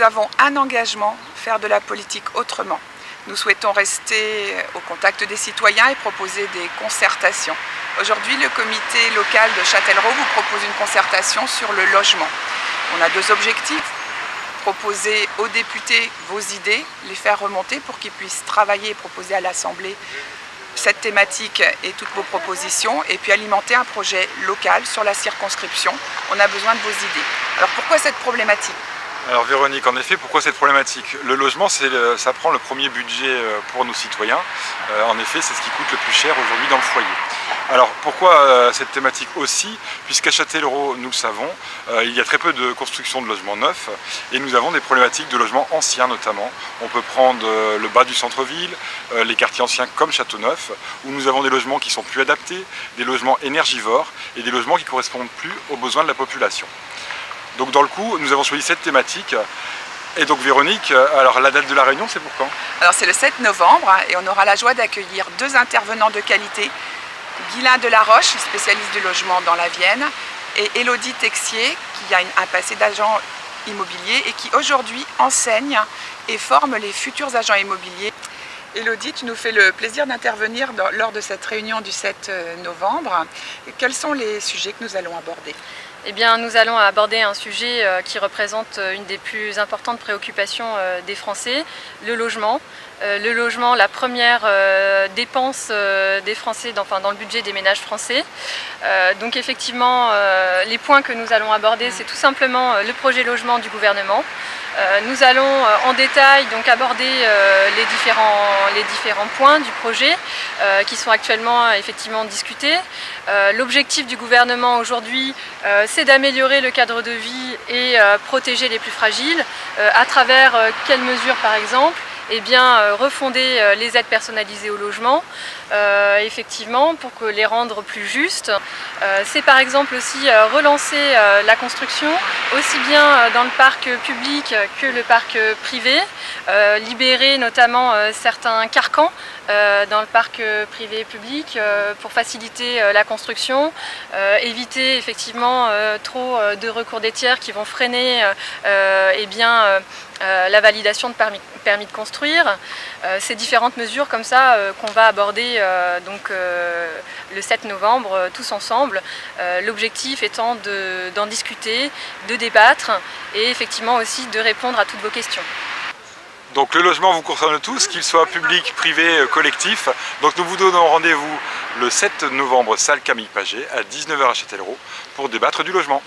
avons un engagement, faire de la politique autrement. Nous souhaitons rester au contact des citoyens et proposer des concertations. Aujourd'hui, le comité local de Châtellerault vous propose une concertation sur le logement. On a deux objectifs. Proposer aux députés vos idées, les faire remonter pour qu'ils puissent travailler et proposer à l'Assemblée cette thématique et toutes vos propositions, et puis alimenter un projet local sur la circonscription. On a besoin de vos idées. Alors pourquoi cette problématique ? Alors Véronique, en effet, pourquoi cette problématique? Le logement, ça prend le premier budget pour nos citoyens. En effet, c'est ce qui coûte le plus cher aujourd'hui dans le foyer. Alors pourquoi cette thématique aussi? Puisqu'à Châtellerault, nous le savons, il y a très peu de construction de logements neufs et nous avons des problématiques de logements anciens notamment. On peut prendre le bas du centre-ville, les quartiers anciens comme Châteauneuf, où nous avons des logements qui sont plus adaptés, des logements énergivores et des logements qui ne correspondent plus aux besoins de la population. Donc dans le coup, nous avons choisi cette thématique. Et donc Véronique, alors la date de la réunion, c'est pour quand? Alors c'est le 7 novembre et on aura la joie d'accueillir deux intervenants de qualité. Guylain Delaroche, spécialiste du logement dans la Vienne, et Élodie Texier, qui a un passé d'agent immobilier et qui aujourd'hui enseigne et forme les futurs agents immobiliers. Élodie, tu nous fais le plaisir d'intervenir lors de cette réunion du 7 novembre. Quels sont les sujets que nous allons aborder ? Eh bien, nous allons aborder un sujet qui représente une des plus importantes préoccupations des Français, le logement. Le logement, la première dépense des Français dans le budget des ménages français. Donc effectivement, les points que nous allons aborder, c'est tout simplement le projet logement du gouvernement. Nous allons en détail donc aborder les différents points du projet qui sont actuellement effectivement discutés. L'objectif du gouvernement aujourd'hui, c'est d'améliorer le cadre de vie et protéger les plus fragiles. À travers quelles mesures par exemple? Eh bien, refonder les aides personnalisées au logement, effectivement, pour les rendre plus justes. C'est par exemple aussi relancer la construction, aussi bien dans le parc public que le parc privé, libérer notamment certains carcans dans le parc privé et public pour faciliter la construction, éviter effectivement trop de recours des tiers qui vont freiner la validation de permis de construire. Ces différentes mesures comme ça qu'on va aborder le 7 novembre tous ensemble. L'objectif étant d'en discuter, de débattre et effectivement aussi de répondre à toutes vos questions. Donc le logement vous concerne tous, qu'il soit public, privé, collectif. Donc nous vous donnons rendez-vous le 7 novembre, salle Camille Paget, à 19 h à Châtellerault, pour débattre du logement.